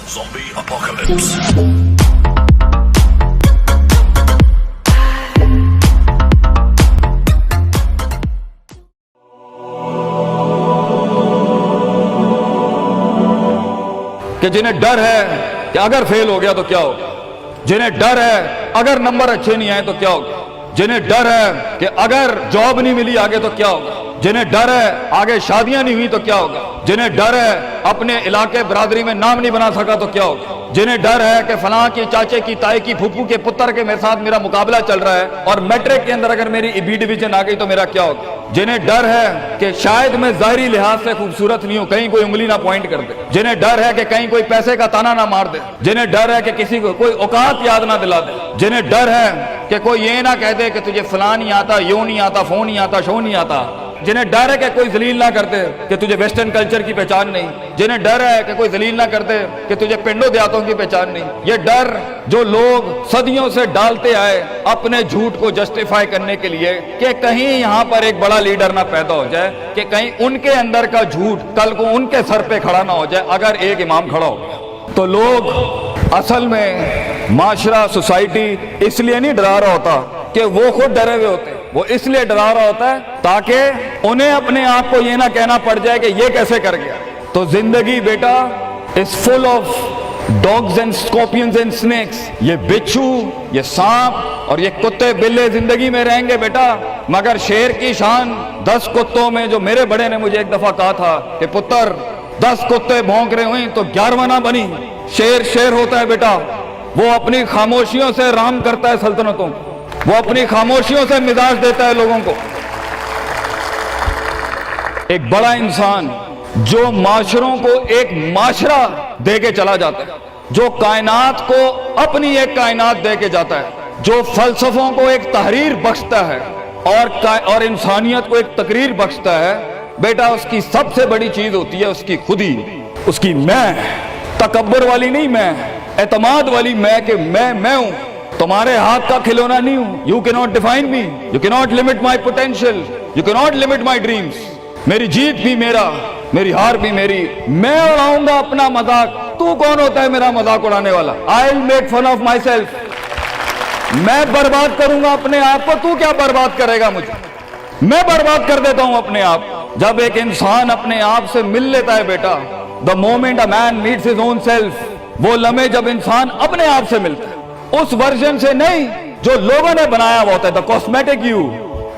Zombie apocalypse. کہ جنہیں ڈر ہے کہ اگر فیل ہو گیا تو کیا ہوگا، جنہیں ڈر ہے اگر نمبر اچھے نہیں آئے تو کیا ہوگا، جنہیں ڈر ہے کہ اگر جاب نہیں ملی آگے تو کیا ہوگا، جنہیں ڈر ہے آگے شادیاں نہیں ہوئی تو کیا ہوگا، جنہیں ڈر ہے اپنے علاقے برادری میں نام نہیں بنا سکا تو کیا ہوگا، جنہیں ڈر ہے کہ فلاں کی چاچے کی تائی کی پھپھو کے پتر کے میرے ساتھ میرا مقابلہ چل رہا ہے اور میٹرک کے اندر اگر میری بی ڈویژن آ گئی تو میرا کیا ہوگا، جنہیں ڈر ہے کہ شاید میں ظاہری لحاظ سے خوبصورت نہیں ہوں، کہیں کوئی انگلی نہ پوائنٹ کر دے، جنہیں ڈر ہے کہ کہیں کوئی پیسے کا تانا نہ مار دے، جنہیں ڈر ہے کہ کسی کو کوئی اوقات یاد نہ دلا دے، جنہیں ڈر ہے کہ کوئی یہ نہ کہہ دے کہ تجھے فلاں نہیں آتا، یوں نہیں آتا، فون نہیں آتا، شو نہیں آتا، جنہیں ڈر ہے کہ کوئی ذلیل نہ کرتے کہ تجھے ویسٹرن کلچر کی پہچان نہیں، جنہیں ڈر ہے کہ کوئی ذلیل نہ کرتے کہ تجھے پنڈوں دیہاتوں کی پہچان نہیں، یہ ڈر جو لوگ صدیوں سے ڈالتے آئے اپنے جھوٹ کو جسٹیفائی کرنے کے لیے کہ کہیں یہاں پر ایک بڑا لیڈر نہ پیدا ہو جائے، کہ کہیں ان کے اندر کا جھوٹ کل کو ان کے سر پہ کھڑا نہ ہو جائے اگر ایک امام کھڑا ہو گیا، تو لوگ اصل میں معاشرہ سوسائٹی اس لیے نہیں ڈرا رہا ہوتا کہ وہ خود ڈرے ہوئے ہوتے، وہ اس لیے ڈرا رہا ہوتا ہے تاکہ انہیں اپنے آپ کو یہ نہ کہنا پڑ جائے کہ یہ کیسے کر گیا۔ تو زندگی بیٹا is full of dogs and scorpions and snakes، یہ بچھو، یہ سانپ اور یہ کتے بلے زندگی میں رہیں گے بیٹا، مگر شیر کی شان 10 کتوں میں، جو میرے بڑے نے مجھے ایک دفعہ کہا تھا کہ پتر 10 کتے بھونک رہے ہوئیں تو 11واں نہ بنی، شیر ہوتا ہے بیٹا، وہ اپنی خاموشیوں سے رام کرتا ہے سلطنتوں، وہ اپنی خاموشیوں سے مزاج دیتا ہے لوگوں کو۔ ایک بڑا انسان جو معاشروں کو ایک معاشرہ دے کے چلا جاتا ہے، جو کائنات کو اپنی ایک کائنات دے کے جاتا ہے، جو فلسفوں کو ایک تحریر بخشتا ہے اور انسانیت کو ایک تقریر بخشتا ہے، بیٹا اس کی سب سے بڑی چیز ہوتی ہے اس کی خودی، اس کی میں، تکبر والی نہیں میں، اعتماد والی میں، کہ میں ہوں، تمہارے ہاتھ کا کھلونا نہیں ہوں، you cannot define me, you cannot limit my potential, you cannot limit my dreams، میری جیت بھی میرا، میری ہار بھی میری، میں اڑاؤں گا اپنا مذاق، تو کون ہوتا ہے میرا مذاق اڑانے والا، I'll make fun of myself، میں برباد کروں گا اپنے آپ کو، تو کیا برباد کرے گا مجھے، میں برباد کر دیتا ہوں اپنے آپ۔ جب ایک انسان اپنے آپ سے مل لیتا ہے بیٹا، the moment a man meets his own self، وہ لمحے جب انسان اپنے آپ سے ملتا ہے، اس ورژن سے نہیں جو لوگوں نے بنایا ہوا ہوتا ہے، the cosmetic you،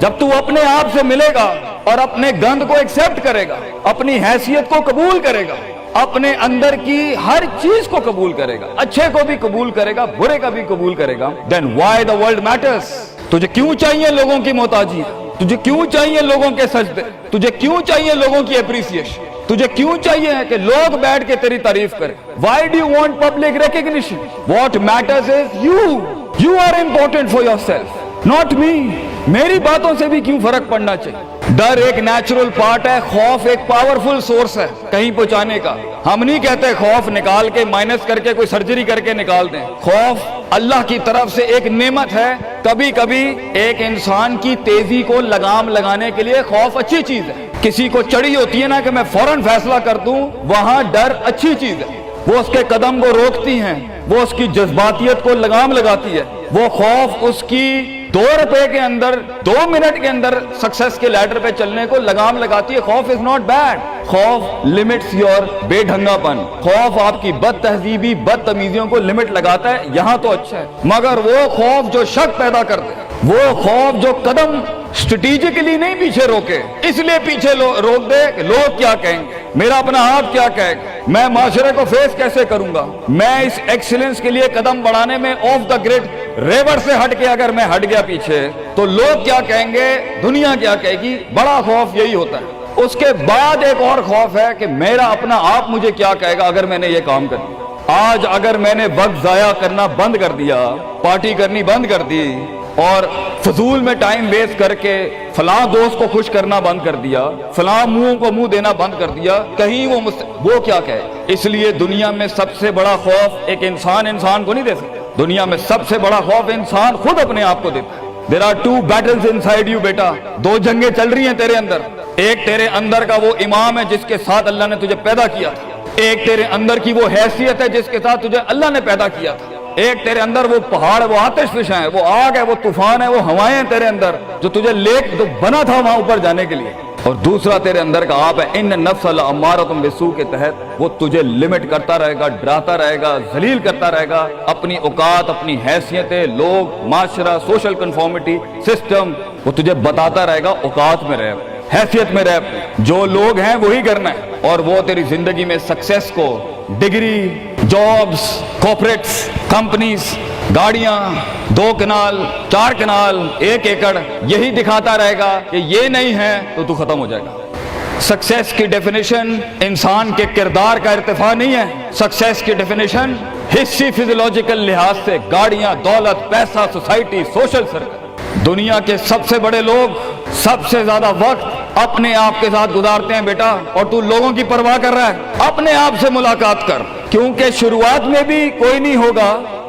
جب تو اپنے آپ سے ملے گا اور اپنے گند کو ایکسپٹ کرے گا، اپنی حیثیت کو قبول کرے گا، اپنے اندر کی ہر چیز کو قبول کرے گا، اچھے کو بھی قبول کرے گا، برے کا بھی قبول کرے گا، then why the world matters، تجھے کیوں چاہیے لوگوں کی محتاجی، تجھے کیوں چاہیے لوگوں کے سجدے، تجھے کیوں چاہیے لوگوں کی اپریسیشن، تجھے کیوں چاہیے کہ لوگ بیٹھ کے تیری تعریف کریں، why do you want public recognition، what matters is you are important for yourself، not me، میری باتوں سے بھی کیوں فرق پڑنا چاہیے۔ ڈر ایک نیچرل پارٹ ہے، خوف ایک پاورفل سورس ہے کہیں پہنچانے کا۔ ہم نہیں کہتے خوف نکال کے مائنس کر کے کوئی سرجری کر کے نکال دیں، خوف اللہ کی طرف سے ایک نعمت ہے۔ کبھی کبھی ایک انسان کی تیزی کو لگام لگانے کے لیے خوف اچھی چیز ہے۔ کسی کو چڑی ہوتی ہے نا کہ میں فوراً فیصلہ کر دوں، وہاں ڈر اچھی چیز ہے، وہ اس کے قدم کو روکتی ہیں، وہ اس کی جذباتیت کو لگام لگاتی ہے۔ وہ خوف اس کی 2 روپے کے اندر 2 منٹ کے اندر سکسس کے لیڈر پہ چلنے کو لگام لگاتی ہے۔ خوف از ناٹ بیڈ، خوف لمٹس یور بے ڈھنگا پن، خوف آپ کی بد تہذیبی بد تمیزیوں کو لمٹ لگاتا ہے، یہاں تو اچھا ہے۔ مگر وہ خوف جو شک پیدا کر دے، وہ خوف جو قدم اسٹریٹجکلی نہیں پیچھے روکے، اس لیے پیچھے روک دے کہ لوگ کیا کہیں گے، میرا اپنا آپ کیا کہے گا، میں معاشرے کو فیس کیسے کروں گا، میں اس ایکسیلنس کے لیے قدم بڑھانے میں آف دا گریڈ ریور سے ہٹ کے اگر میں ہٹ گیا پیچھے تو لوگ کیا کہیں گے، دنیا کیا کہے گی۔ بڑا خوف یہی ہوتا ہے۔ اس کے بعد ایک اور خوف ہے کہ میرا اپنا آپ مجھے کیا کہے گا اگر میں نے یہ کام کر دیا۔ آج اگر میں نے وقت ضائع کرنا بند کر دیا، پارٹی کرنی بند کر دی اور فضول میں ٹائم ویسٹ کر کے فلاں دوست کو خوش کرنا بند کر دیا، فلاں منہ کو منہ دینا بند کر دیا، کہیں وہ کیا کہے۔ اس لیے دنیا میں سب سے بڑا خوف ایک انسان کو نہیں دے سکتا، دنیا میں سب سے بڑا خوف انسان خود اپنے آپ کو دیتا ہے۔ There are 2 battles inside you بیٹا، 2 جنگیں چل رہی ہیں تیرے اندر۔ ایک تیرے اندر کا وہ امام ہے جس کے ساتھ اللہ نے تجھے پیدا کیا تھا، ایک تیرے اندر کی وہ حیثیت ہے جس کے ساتھ تجھے اللہ نے پیدا کیا تھا. ایک تیرے اندر وہ پہاڑ، وہ آتش فشاں ہے، وہ آگ ہے، وہ طوفان ہے، وہ ہوائیں ہیں تیرے اندر جو تجھے تو بنا تھا وہاں اوپر جانے کے لیے. اور دوسرا تیرے اندر کا آپ ہے ان نفس لامارۃ بالسوء کے تحت وہ تجھے لمٹ کرتا رہے گا، ڈراتا رہے گا، ذلیل کرتا رہے گا. اپنی اوقات، اپنی حیثیتیں، لوگ، معاشرہ، سوشل کنفارمیٹی، سسٹم، وہ تجھے بتاتا رہے گا اوقات میں رہ، حیثیت میں رہ. جو لوگ ہیں وہی کرنا ہے. اور وہ تیری زندگی میں سکسیس کو، ڈگری، جابز، کارپوریٹس، کمپنیز، گاڑیاں، 2 کنال، 4 کنال، 1 ایکڑ، یہی دکھاتا رہے گا کہ یہ نہیں ہے تو ختم ہو جائے گا. سکسیس کی ڈیفینیشن انسان کے کردار کا ارتفاع نہیں ہے. سکسیس کی ڈیفینیشن حصی فزیولوجیکل لحاظ سے گاڑیاں، دولت، پیسہ، سوسائٹی، سوشل سرکل. دنیا کے سب سے بڑے لوگ سب سے زیادہ وقت اپنے آپ کے ساتھ گزارتے ہیں بیٹا، اور تو لوگوں کی پرواہ کر رہا ہے. اپنے آپ سے ملاقات کر، کیونکہ شروعات میں بھی کوئی نہیں ہوگا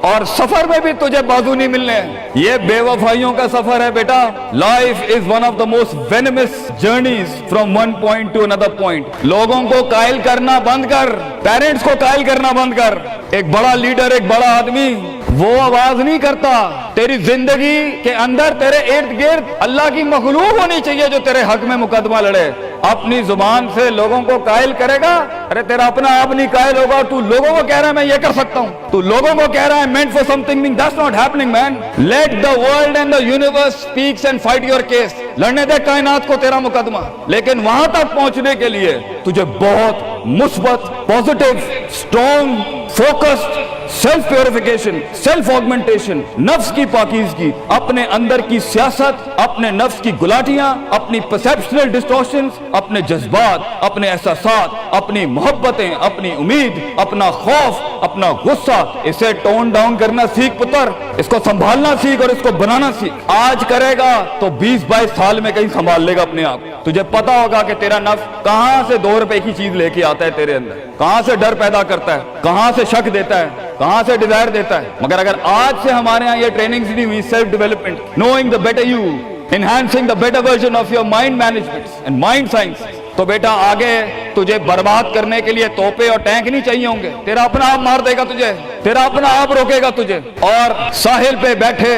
اور سفر میں بھی تجھے بازو نہیں ملنے. یہ بے وفائیوں کا سفر ہے بیٹا. Life is one of the most venomous journeys from one point to another point. لوگوں کو قائل کرنا بند کر، پیرنٹس کو قائل کرنا بند کر. ایک بڑا لیڈر، ایک بڑا آدمی وہ آواز نہیں کرتا. تیری زندگی کے اندر تیرے ارد گرد اللہ کی مخلوق ہونی چاہیے جو تیرے حق میں مقدمہ لڑے. اپنی زبان سے لوگوں کو قائل کرے گا، ارے تیرا اپنا آپ نہیں قائل ہوگا. تو لوگوں کو کہہ رہا ہے میں یہ کر سکتا ہوں، تو لوگوں کو کہہ رہا ہے meant for something, that's not happening man. Let the world and the universe speaks and fight your case. لڑنے دے کائنات کو تیرا مقدمہ. لیکن وہاں تک پہنچنے کے لیے تجھے بہت مثبت، positive, strong, focused, self purification, self augmentation, نفس کی پاکیزگی، اپنے اندر کی سیاست، اپنے نفس کی گلاٹیاں، اپنی پرسیپشنل ڈسٹورشنز، اپنے جذبات، اپنے احساسات، اپنی محبتیں، اپنی امید، اپنا خوف، اپنا غصہ، اسے ٹون ڈاؤن کرنا سیکھ پتر. اس کو سنبھالنا سیکھ اور اس کو بنانا سیکھ. آج کرے گا تو 20-22 سال میں کہیں سنبھال لے گا اپنے آپ. تجھے پتا ہوگا کہ تیرا نفس کہاں سے 2 روپے کی چیز لے کے آتا ہے تیرے اندر، کہاں سے ڈر پیدا کرتا ہے، کہاں سے شک دیتا ہے، کہاں سے ڈیزائر دیتا ہے. مگر اگر آج سے ہمارے ہاں یہ ٹریننگز نہیں ہوئی، self development, knowing the better you, enhancing the better version of your mind management and mind science, تو بیٹا آگے تجھے برباد کرنے کے لیے توپے اور ٹینک نہیں چاہیے ہوں گے. تیرا اپنا آپ مار دے گا تجھے، تیرا اپنا آپ روکے گا تجھے. اور ساحل پہ بیٹھے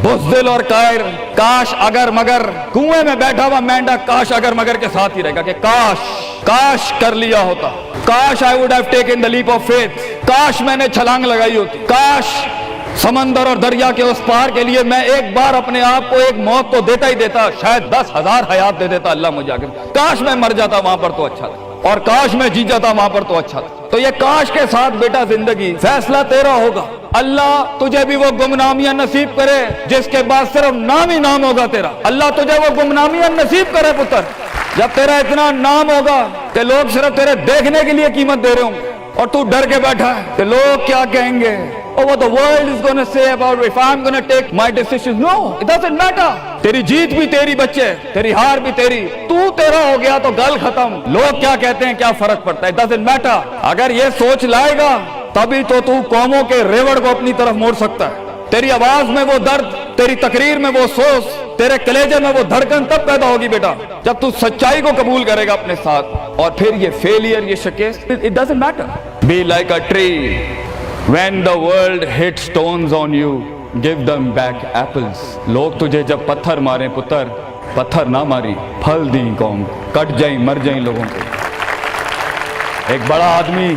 بزدل اور قائر، کاش اگر مگر، کنویں میں بیٹھا ہوا مینڈک کاش اگر مگر کے ساتھ ہی رہے گا کہ کاش کر لیا ہوتا، کاش I would have taken the leap of faith، کاش میں نے چھلانگ لگائی ہوتی، کاش سمندر اور دریا کے اس پار کے لیے میں ایک بار اپنے آپ کو ایک موت تو دیتا ہی دیتا، شاید 10,000 حیات دے دیتا اللہ مجھے آگے. کاش میں مر جاتا وہاں پر تو اچھا تھا، اور کاش میں جی جاتا وہاں پر تو اچھا تھا. تو یہ کاش کے ساتھ بیٹا زندگی، فیصلہ تیرا ہوگا. اللہ تجھے بھی وہ گمنامیاں نصیب کرے جس کے بعد صرف نام ہی نام ہوگا تیرا. اللہ تجھے وہ گمنامیاں نصیب کرے پتر جب تیرا اتنا نام ہوگا کہ لوگ صرف تیرے دیکھنے کے لیے قیمت دے رہے ہوں گے، اور تو ڈر کے بیٹھا ہے کہ لوگ کیا کہیں گے. Oh, what the world is going to say about if I'm going to take my decisions. No, it doesn't matter. تیری جیت بھی تیری بچے، تیری ہار بھی تیری. تو تیرا ہو گیا تو گل ختم. لوگ کیا کہتے ہیں کیا فرق پڑتا ہے. It doesn't matter. اگر یہ سوچ لائے گا تبھی تو قوموں کے ریوڑ کو اپنی طرف موڑ سکتا ہے. تیری آواز میں وہ درد، تیری تقریر میں وہ سوز، تیرے کلیجے میں وہ دھڑکن تب پیدا ہوگی بیٹا جب تو سچائی کو قبول کرے گا اپنے ساتھ. اور پھر یہ فیلئر، یہ شکست، it doesn't matter. Be like a tree. When the world hits stones on you, give them back apples. لوگ تجھے جب پتھر ماریں پتر، پتھر نہ ماری، پھل دیں قوم، کٹ جائیں مر جائیں لوگوں کو. ایک بڑا آدمی،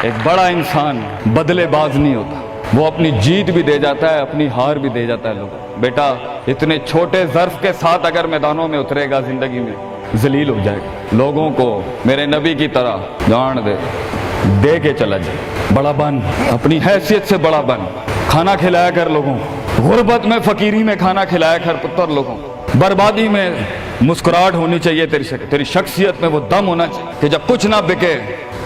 ایک بڑا انسان بدلے باز نہیں ہوتا. وہ اپنی جیت بھی دے جاتا ہے، اپنی ہار بھی دے جاتا ہے. لوگ بیٹا اتنے چھوٹے ظرف کے ساتھ اگر میدانوں میں اترے گا زندگی میں ذلیل ہو جائے گا. لوگوں کو میرے نبی کی طرح جان دے کے چلا جائے. بڑا بن، اپنی حیثیت سے بڑا بن. کھانا کھلایا کر لوگوں کو، غربت میں فقیری میں کھانا کھلایا کر پتر لوگوں کو. بربادی میں مسکراہٹ ہونی چاہیے تیری شخصیت میں وہ دم ہونا چاہیے کہ جب کچھ نہ بکے،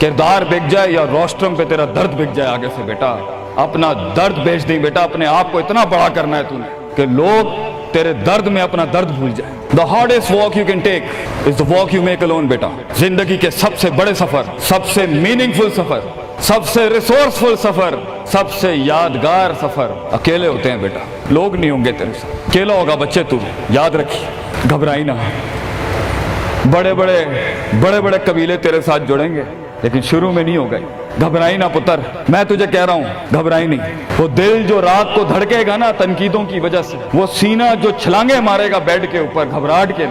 کردار بک جائے یا روسٹرم پہ تیرا درد بک جائے آگے سے. بیٹا اپنا درد بیچ دیں بیٹا. اپنے آپ کو اتنا بڑا کرنا ہے تُو نے کہ لوگ تیرے درد میں اپنا درد بھول جائیں. The hardest walk you can take is the walk you make alone بیٹا. زندگی کے سب سے بڑے سفر، سب سے میننگ فل سفر، سب سے ریسورسفل سفر، سب سے یادگار سفر اکیلے ہوتے ہیں بیٹا. لوگ نہیں ہوں گے تیرے ساتھ. اکیلا ہوگا بچے تو. یاد رکھیے، گھبرائی نہ. بڑے بڑے قبیلے تیرے ساتھ جڑیں گے، لیکن شروع میں نہیں ہو گئی. گھبرائی نہ پتر, میں تجھے کہہ رہا ہوں گھبرائی نہیں. وہ دل جو رات کو دھڑکے گا نا تنقیدوں کی وجہ سے, وہ سینہ جو چھلانگے مارے گا بیڈ کے اوپر گھبراہٹ کے,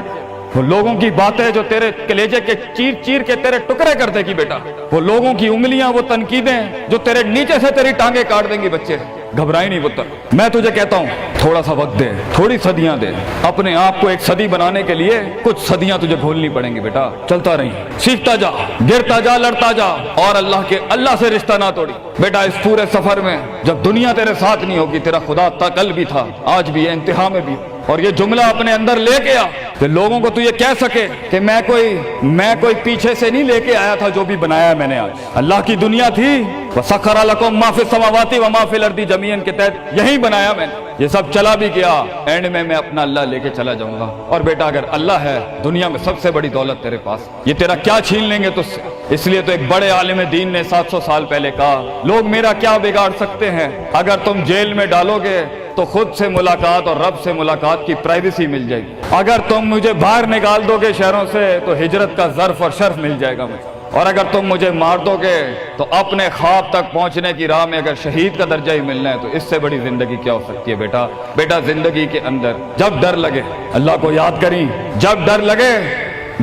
وہ لوگوں کی باتیں جو تیرے کلیجے کے چیر چیر کے تیرے ٹکڑے کر دے گی بیٹا, وہ لوگوں کی انگلیاں, وہ تنقیدیں جو تیرے نیچے سے تیری ٹانگیں کاٹ دیں گی بچے. گھبرائی نہیں پتر, میں تجھے کہتا ہوں تھوڑا سا وقت دے, تھوڑی صدیاں دے. اپنے آپ کو ایک صدی بنانے کے لیے کچھ صدیاں تجھے گھولنی پڑیں گی بیٹا. چلتا رہی, سیکھتا جا, گرتا جا, لڑتا جا, اور اللہ سے رشتہ نہ توڑی بیٹا. اس پورے سفر میں جب دنیا تیرے ساتھ نہیں ہوگی, تیرا خدا کل بھی تھا, آج بھی ہے, انتہا میں بھی. اور یہ جملہ اپنے اندر لے کے آ کہ لوگوں کو تو یہ کہہ سکے کہ میں کوئی پیچھے سے نہیں لے کے آیا تھا, جو بھی بنایا میں نے آج. اللہ کی دنیا تھی, وَسَخَّرَ لَكُم مَّا فِي السَّمَاوَاتِ وَمَا فِي الْأَرْضِ جَمِيعًا کے تحت یہی بنایا میں نے. یہ سب چلا بھی گیا, اینڈ میں اپنا اللہ لے کے چلا جاؤں گا. اور بیٹا اگر اللہ ہے دنیا میں سب سے بڑی دولت تیرے پاس, یہ تیرا کیا چھین لیں گے تجھ سے. اس لیے تو ایک بڑے عالم دین نے 700 سال پہلے کہا, لوگ میرا کیا بگاڑ سکتے ہیں, اگر تم جیل میں ڈالو گے تو خود سے ملاقات اور رب سے ملاقات کی پرائیویسی مل جائے گی. اگر تم مجھے باہر نکال دو گے شہروں سے تو ہجرت کا ظرف اور شرف مل جائے گا مجھے. اور اگر تم مجھے مار دو گے تو اپنے خواب تک پہنچنے کی راہ میں اگر شہید کا درجہ ہی ملنا ہے تو اس سے بڑی زندگی کیا ہو سکتی ہے بیٹا. بیٹا زندگی کے اندر جب ڈر لگے اللہ کو یاد کریں, جب ڈر لگے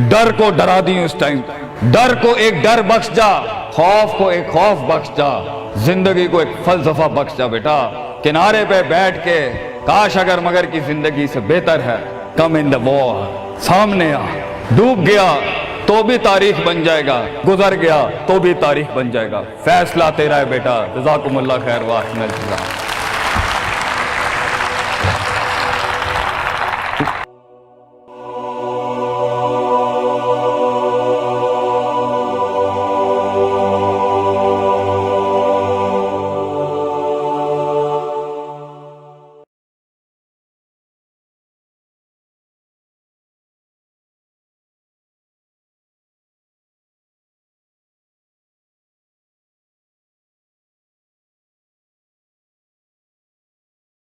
ڈر کو ڈرا دیں, اس ٹائم ڈر کو ایک ڈر بخش جا, خوف کو ایک خوف بخش جا, زندگی کو ایک فلسفہ بخش جا بیٹا. کنارے پہ بیٹھ کے کاش اگر مگر کی زندگی سے بہتر ہے, کم ان دا وار, سامنے آ. ڈوب گیا تو بھی تاریخ بن جائے گا, گزر گیا تو بھی تاریخ بن جائے گا. فیصلہ تیرا ہے بیٹا. جزاکم اللہ خیر. واحسن الجزاء.